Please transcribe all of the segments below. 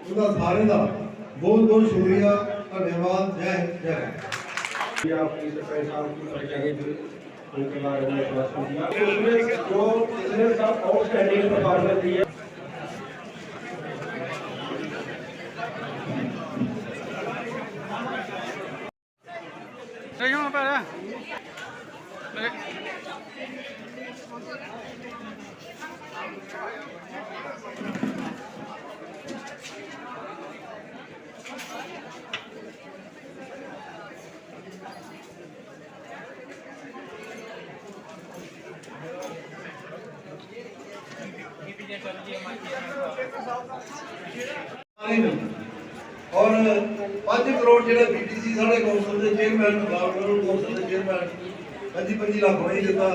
उनका सारे का बहुत बहुत शुक्रिया, धन्यवाद। जय हिंद, जय और 5 करोड़ जो BTC साढ़े कौंसल के चेयरमैन कौंसल के चेयरमैन 25 लाख वही देता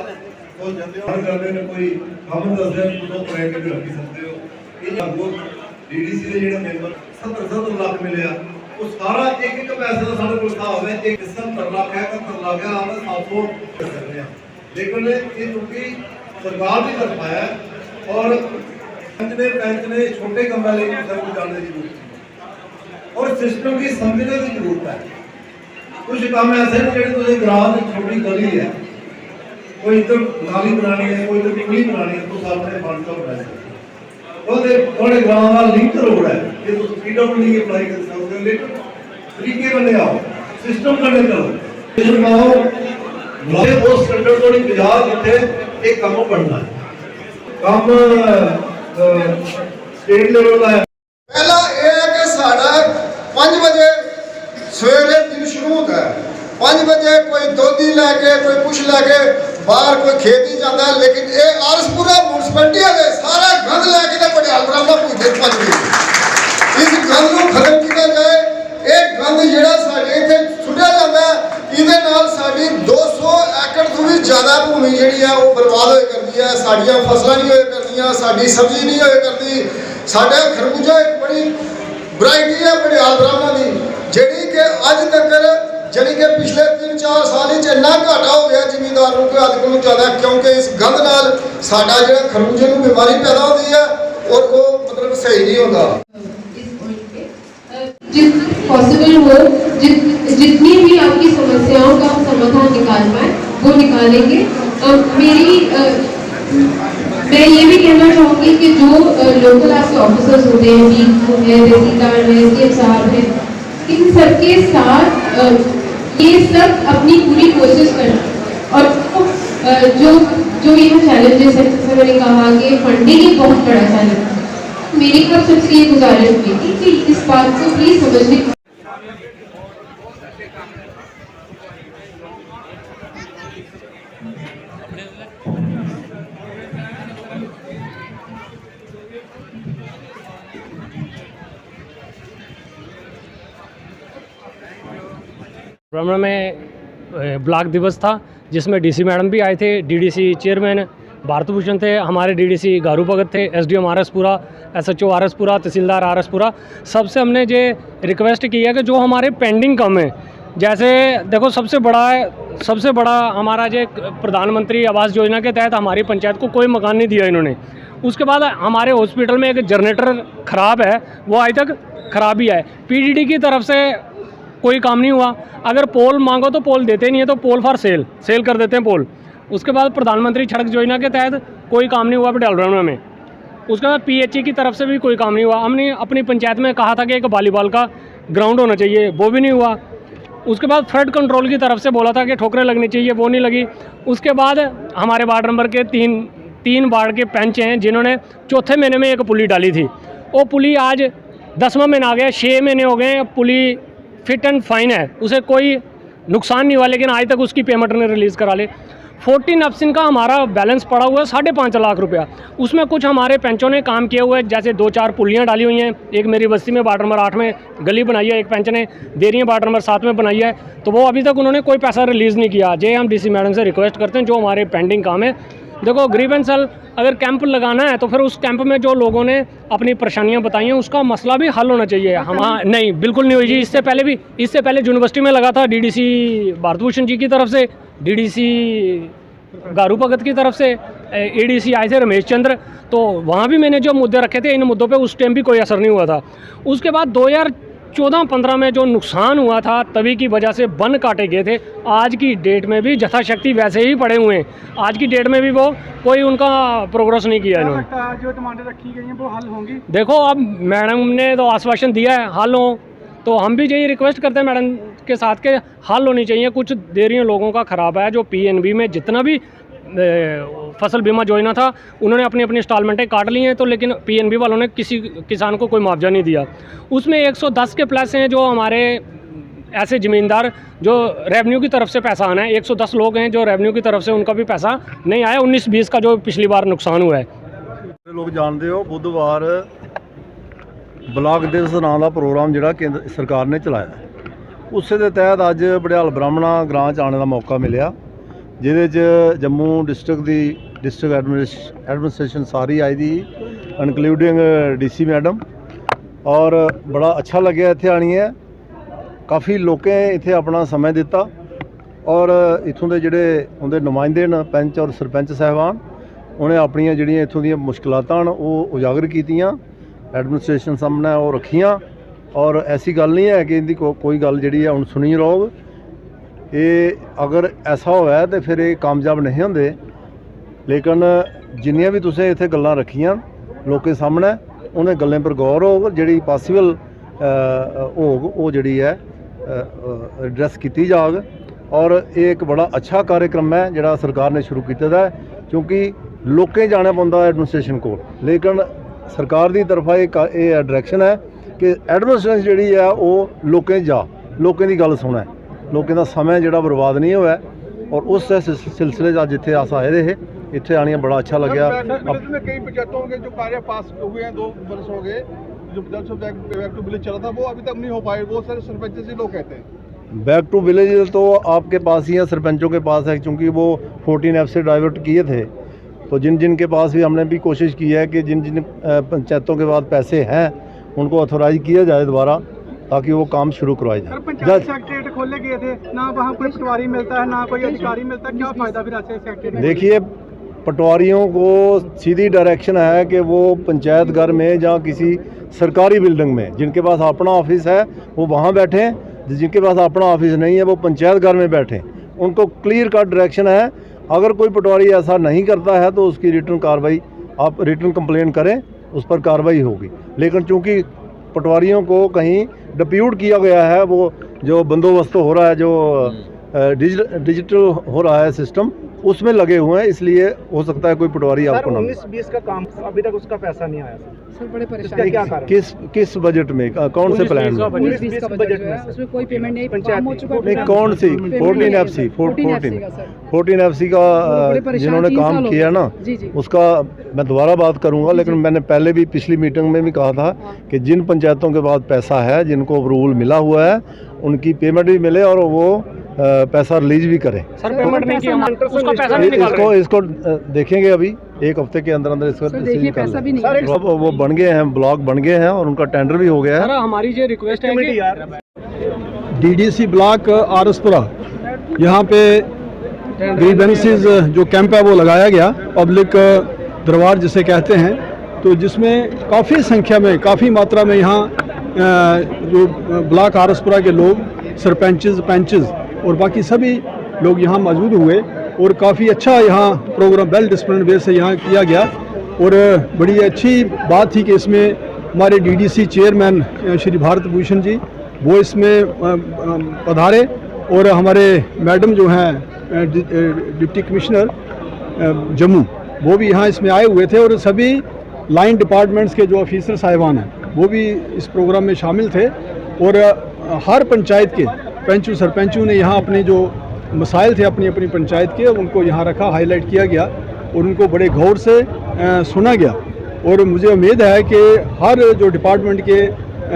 तो जनते करते हैं कोई हम दस तो प्राइवेट रख सकते हो। DDC के जो मेंबर 70 लाख मिले वो सारा एक एक पैसे का साढ़े को हिसाब है। एक 70 लाख है 71 लाख है आप 700 कर सकते हैं, लेकिन ये क्योंकि सरकार की तरफ आया और पैंच ने छोटे कमरा लेके सब कुछ जानने की जरूरत है और सिस्टम की समझने की जरूरत है। कुछ काम ऐसे हैं जो ग्राम में छोटी गली है, कोई इधर नाली बनानी है, कोई इधर पुली बनानी है, तो सामने फंड का बनाया थोड़े ग्राम का लिंक रोड है ये तो PWD की अप्लाई कर सकते हो, लेकिन तरीके बने आओ सिस्टम करने चलो वो स्टैंडर्ड थोड़ी बाजार जिथे एक काम बनना है काम स्टेट लेवल का है। पहला ये है कि साढ़ा 5 बजे सवेरे दिन शुरू होता है। 5 बजे कोई दोधी लैके कोई कुछ लैके बाहर कोई खेती जाता है, लेकिन ये आरसपुरा म्यूनसिपैलिटी है सारा गंद लैके तो पटियाल बराबर पूछते 5 बजे इस गंद को खत्म किया जाए। एक गंद जोड़ा साढ़े इतने सुटिया जाता है इहदे नाल साडी 200 एकड़ तो भी ज़्यादा भूमि जी है वो बर्बाद हो करती है, साड़ियाँ फसलां नहीं हो करती, साड़ी सब्जी नहीं हो करती। साढ़े खरबूजा एक बड़ी वैरायटी है पटियाल ब्राह्मण की जी कि अज तक जी कि पिछले 3-4 साल इन्ना घाटा हो गया जिमीदारों को अद को ज़्यादा, क्योंकि इस गंद नाल साडा जो खरबूजे को बीमारी पैदा होती है और वो मतलब सही नहीं होता। जितना पॉसिबल हो जितनी भी आपकी समस्याओं का समाधान निकाल पाए वो निकालेंगे। मैं ये भी कहना चाहूँगी कि जो लोकल आपके ऑफिसर्स होते हैं, DO है, तहसीलदार है, SDM साहब है, इन सबके साथ ये सब अपनी पूरी कोशिश करना और जो ये चैलेंजेस है जैसे मैंने कहा कि फंडिंग एक बहुत बड़ा चैलेंज है। मेरी तरफ सबसे ये गुजारिश हुई थी कि इस बात को प्लीज समझने ब्रह्मण में ब्लॉक दिवस था जिसमें DC मैडम भी आए थे, DDC चेयरमैन भारत भूषण थे, हमारे DDC गारू भगत थे, SDM RSपुरा, SHO RSपुरा, तहसीलदार RSपुरा। सबसे हमने ये रिक्वेस्ट की है कि जो हमारे पेंडिंग काम है, जैसे देखो सबसे बड़ा हमारा जो प्रधानमंत्री आवास योजना के तहत हमारी पंचायत को कोई मकान नहीं दिया इन्होंने। उसके बाद हमारे हॉस्पिटल में एक जनरेटर ख़राब है, वो आज तक ख़राब ही है। PDD की तरफ से कोई काम नहीं हुआ। अगर पोल मांगो तो पोल देते नहीं है, तो पोल फॉर सेल कर देते हैं पोल। उसके बाद प्रधानमंत्री सड़क योजना के तहत कोई काम नहीं हुआ पटियाला ब्राह्मण में। उसके बाद PHE की तरफ से भी कोई काम नहीं हुआ। हमने अपनी पंचायत में कहा था कि एक वॉलीबॉल का ग्राउंड होना चाहिए, वो भी नहीं हुआ। उसके बाद फ्लड कंट्रोल की तरफ से बोला था कि ठोकरें लगनी चाहिए, वो नहीं लगी। उसके बाद हमारे वार्ड नंबर के तीन वार्ड के पंच हैं जिन्होंने चौथे महीने में एक पुली डाली थी। वो पुली आज 10वां महीना आ गया, 6 महीने हो गए, पुली फिट एंड फाइन है, उसे कोई नुकसान नहीं हुआ, लेकिन आज तक उसकी पेमेंट ने रिलीज़ करा ले। 14 अफसिन का हमारा बैलेंस पड़ा हुआ है 5.5 लाख रुपया। उसमें कुछ हमारे पंचों ने काम किए हुए, जैसे 2-4 पुलियाँ डाली हुई हैं। एक मेरी बस्ती में वार्ड नंबर 8 में गली बनाई है, एक पंच ने देरियाँ वार्ड नंबर 7 में बनाई है, तो वो अभी तक उन्होंने कोई पैसा रिलीज़ नहीं किया। जे हम DC मैडम से रिक्वेस्ट करते हैं जो हमारे पेंडिंग काम है देखो ग्रीवेंस सेल अगर कैंप लगाना है तो फिर उस कैंप में जो लोगों ने अपनी परेशानियां बताई हैं उसका मसला भी हल होना चाहिए। हम नहीं, बिल्कुल नहीं हुई जी। इससे पहले यूनिवर्सिटी में लगा था, डीडीसी भारतभूषण जी की तरफ से, डीडीसी गारू भगत की तरफ से, एडीसी आए थे रमेश चंद्र, तो वहाँ भी मैंने जो मुद्दे रखे थे इन मुद्दों पे उस टाइम भी कोई असर नहीं हुआ था। उसके बाद 2014-15 में जो नुकसान हुआ था तभी की वजह से वन काटे गए थे। आज की डेट में भी यथाशक्ति वैसे ही पड़े हुए हैं, आज की डेट में भी वो कोई उनका प्रोग्रेस नहीं किया इन्होंने। जो डिमांडें रखी गई हैं वो हल होंगी? देखो अब मैडम ने तो आश्वासन दिया है हल हो, तो हम भी यही रिक्वेस्ट करते हैं मैडम के साथ के हल होनी चाहिए। कुछ देरियों लोगों का ख़राब है, जो पीएनबी में जितना भी फसल बीमा योजना था उन्होंने अपनी अपनी इंस्टॉलमेंटें काट ली हैं, तो लेकिन पीएनबी वालों ने किसी किसान को कोई मुआवजा नहीं दिया। उसमें 110 के प्लस हैं जो हमारे ऐसे ज़मींदार जो रेवेन्यू की तरफ से पैसा आना है, 110 लोग हैं जो रेवेन्यू की तरफ से उनका भी पैसा नहीं आया 19-20 का जो पिछली बार नुकसान हुआ है। लोग जानते हो बुधवार ब्लॉक दिवस नाम का प्रोग्राम जो केंद्र सरकार ने चलाया, उस दे तहत अज बड़ियाल ब्राह्मणा ग्रां च आने का मौका मिला, जिहदे जम्मू डिस्ट्रिक्ट की डिस्ट्रिक्ट एडमिनिस्ट्रेशन सारी आई थी इनकलूडिंग डीसी मैडम, और बड़ा अच्छा लगे इत्थे आनी है। काफ़ी लोगों इत्थे अपना समय दिता और इत्थों के जिहड़े उनके नुमाइंदे न पंच और सरपंच साहबान उन्हें अपनियां जिहड़ियां इत्थों दीयां मुश्किलातां वो उजागर कीतियां, एडमिनिस्ट्रेशन सामने वो रखियां, और ऐसी गल नहीं है कि इनकी कोई गल जिहड़ी है हुण सुनी रहो। ये अगर ऐसा होया तो फिर ये कामयाब नहीं होंदे, लेकिन जिन्नियां भी तुसें इत्थे गल्लां रखियां लोगों के सामने उन्हें गल्लें पर गौर होग, जिहड़ी पॉसीबल होग वो जिहड़ी है एड्रैस की जाग। और ये एक बड़ा अच्छा कार्यक्रम है जिहड़ा सरकार ने शुरू किया है, क्योंकि लोकें जाना पौंदा एडमिनिस्ट्रेशन को, लेकिन सरकार की तरफा ये डायरैक्शन है कि एडमिनिस्ट्रेशन जिहड़ी है वो लोकें जा लोकें की गल सुने, लोकें का समय जिहड़ा बर्बाद नहीं होया। और उस सिलसिले अज इत्थे अस आए थे, इत्थे आने बड़ा अच्छा लग्या। कई पंचायतों के जो कार्य पास हुए हैं 2 वर्ष हो गए, जो बैक टू विलेज चला था वो अभी तक नहीं हो पाए, वो सारे सरपंच से लोग कहते हैं। बैक टू विलेज तो आपके पास ही है, सरपंचों के पास है, क्योंकि वो 14F से डाइवर्ट किए थे। तो जिन जिन के पास भी हमने भी कोशिश की है कि जिन जिन पंचायतों के बाद पैसे हैं उनको ऑथोराइज किया जाए दोबारा, ताकि वो काम शुरू करवाया जाए। पंचायत सेक्रेटरी खोले गए थे ना, वहाँ कोई पटवारी मिलता है ना कोई अधिकारी मिलता है, क्या फ़ायदा फिर ऐसे सेक्रेटरी? देखिए पटवारियों को सीधी डायरेक्शन है कि वो पंचायत घर में या किसी सरकारी बिल्डिंग में, जिनके पास अपना ऑफिस है वो वहाँ बैठें, जिनके पास अपना ऑफिस नहीं है वो पंचायत घर में बैठें। उनको क्लियर कट डायरेक्शन है। अगर कोई पटवारी ऐसा नहीं करता है तो उसकी रिटर्न कार्रवाई, आप रिटर्न कंप्लेन करें, उस पर कार्रवाई होगी। लेकिन चूँकि पटवारियों को कहीं डिप्यूट किया गया है, वो जो बंदोबस्त हो रहा है, जो डिजिटल हो रहा है सिस्टम, उसमें लगे हुए हैं, इसलिए हो सकता है कोई पटवारी आपको ना। 19-20 का काम अभी तक उसका पैसा नहीं आया सर, बड़े परेशान क्या कारण? किस बजट में, कौन से प्लान में? 19-20 का बजट में उसमें कोई पेमेंट नहीं, पंचायत नहीं, कौन सी 14FC 14FC का जिन्होंने काम किया ना, उसका मैं दोबारा बात करूंगा। लेकिन मैंने पहले भी पिछली मीटिंग में भी कहा था कि जिन पंचायतों के पास पैसा है, जिनको अप्रूवल मिला हुआ है, उनकी पेमेंट भी मिले और वो पैसा रिलीज भी करें। सर पेमेंट नहीं किया, उसका पैसा नहीं निकाल रहे। इसको देखेंगे अभी 1 हफ्ते के अंदर इसको देखिए पैसा भी नहीं। वो बन गए हैं, ब्लॉक बन गए हैं और उनका टेंडर भी हो गया है। सर हमारी ये रिक्वेस्ट है कि डीडीसी ब्लॉक आरसपुरा, यहाँ पे ग्रीवेंसेस जो कैंप है वो लगाया गया, पब्लिक दरबार जिसे कहते हैं, तो जिसमें काफ़ी संख्या में, काफ़ी मात्रा में यहाँ जो ब्लॉक आरसपुरा के लोग, सरपंचेस, पंचेस और बाकी सभी लोग यहाँ मौजूद हुए और काफ़ी अच्छा यहाँ प्रोग्राम वेल डिसिप्लिन वे से यहाँ किया गया। और बड़ी अच्छी बात थी कि इसमें हमारे डीडीसी चेयरमैन श्री भारत भूषण जी वो इसमें पधारे, और हमारे मैडम जो हैं डिप्टी कमिश्नर जम्मू वो भी यहाँ इसमें आए हुए थे, और सभी लाइन डिपार्टमेंट्स के जो ऑफिसर साहिबान हैं वो भी इस प्रोग्राम में शामिल थे। और हर पंचायत के पंचों सरपंचों ने यहाँ अपने जो मसाइल थे अपनी अपनी पंचायत के, उनको यहाँ रखा, हाईलाइट किया गया और उनको बड़े गौर से सुना गया। और मुझे उम्मीद है कि हर जो डिपार्टमेंट के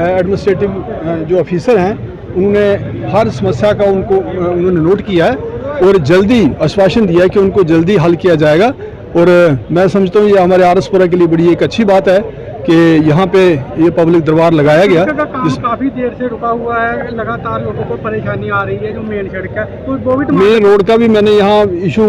एडमिनिस्ट्रेटिव जो ऑफिसर हैं उन्होंने हर समस्या का उन्होंने नोट किया है और जल्दी आश्वासन दिया है कि उनको जल्दी हल किया जाएगा। और मैं समझता हूँ ये हमारे आरएसपुरा के लिए बड़ी एक अच्छी बात है कि यहाँ पे ये पब्लिक दरबार लगाया गया। काफी देर से रुका हुआ है, लगातार लोगों को परेशानी आ रही है, जो मेन सड़क है तो वो भी मेन रोड का भी मैंने यहाँ इशू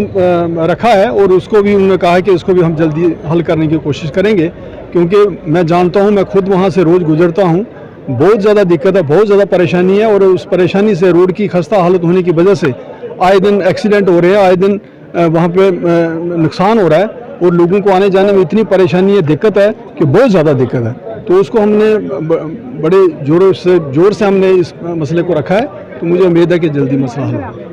रखा है और उसको भी उन्होंने कहा है कि इसको भी हम जल्दी हल करने की कोशिश करेंगे, क्योंकि मैं जानता हूँ, मैं खुद वहाँ से रोज़ गुजरता हूँ, बहुत ज़्यादा दिक्कत है, बहुत ज़्यादा परेशानी है और उस परेशानी से रोड की खस्ता हालत होने की वजह से आए दिन एक्सीडेंट हो रहे हैं, आए दिन वहाँ पे नुकसान हो रहा है और लोगों को आने जाने में इतनी परेशानी है, दिक्कत है कि बहुत ज़्यादा दिक्कत है। तो उसको हमने बड़े जोर से हमने इस मसले को रखा है, तो मुझे उम्मीद है कि जल्दी मसला हल होगा।